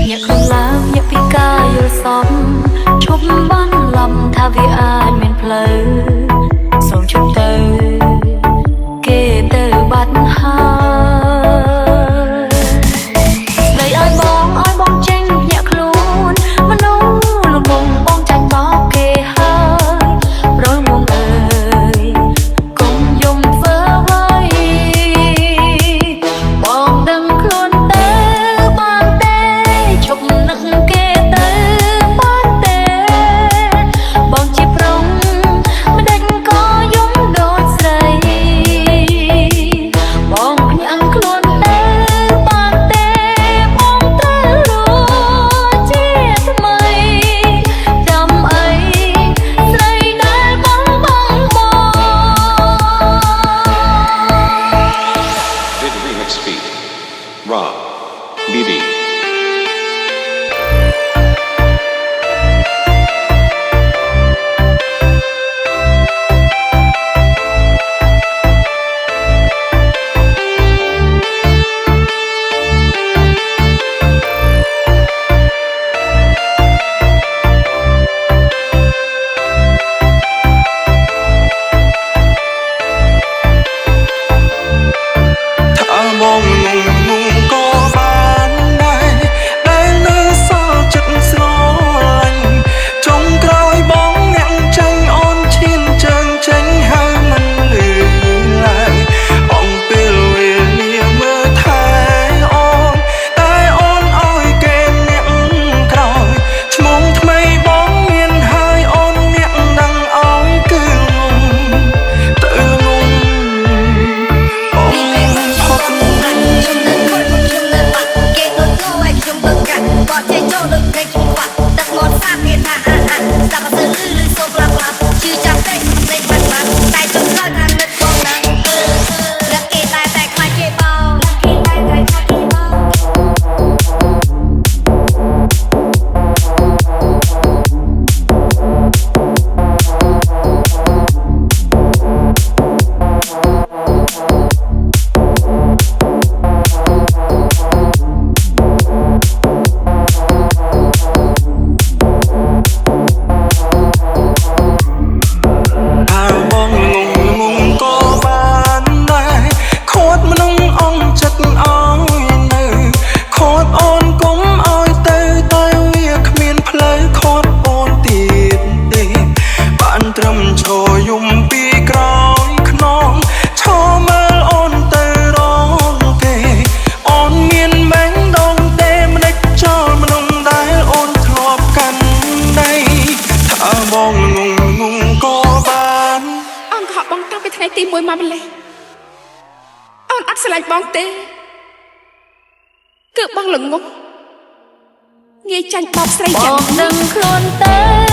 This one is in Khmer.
ញាក់ខ្លួនឡើងញាក់ពីការយល់សពឈប់បានលំថាវាអាចមានផ្លូវសូមជប់ទៅគេទៅបាត់ហើយស្ដីឲ្យបងចេញញាក់ខ្លួនមនុស្សលំងបងចាញ់បោកគេហើយប្រលងអើយកុំយំធ្វើអ្វីបងដឹងខ្លួនទៅបានទេឈប់នឹកគេទៅបានទេបងជាប្រុងមិនដេចក៏យំដូចស្រីបងភ្ញាក់ខ្លួនទៅបានទេបងត្រូវរួចជាថ្មីចាំអីស្រីដែលបងDid remix beat Rob BD ถ้ามองงงก็บ้านได้នៅសល់ចិត្តស្រឡាញ់ចុងក្រោយបងអ្នកចាញ់អូនឈានជើងចេញហើយមិនលឺឡើយអំពេលវេលាមើលថែអូនតែអូនឲ្យគេអ្នកក្រោយឈ្មោះថ្មីបងមានហើយអូនអ្នកដឹងឲ្យគឺទៅងងបត់ចេញចូលដូចគេខ្ញុំបាត់ទឹកមាត់សាគេថាតាមទៅលឺសូមប្រាប់ជឿចាំតែលេខបាត់តែចុងក្រោយថានឹកបងណារកគេតែខ្លាចគេបោគេតែខ្លាចគេបោត្រឹមឈរយំពីក្រោយខ្នងឈរមើលអូនទៅរងគេអូនមានមែងដងទេមិនដេចចោលមនុស្សដែលអូនធ្លាប់កាន់ដៃថាបងងងក៏បានអូនកុហកបងតាំងពីថ្ងៃទី1មកម្លេះអូនអត់ស្រឡាញ់បងទេគឺបងល្ងងងាយចាញ់បោកស្រីចឹងបងដឹងខ្លួនទៅ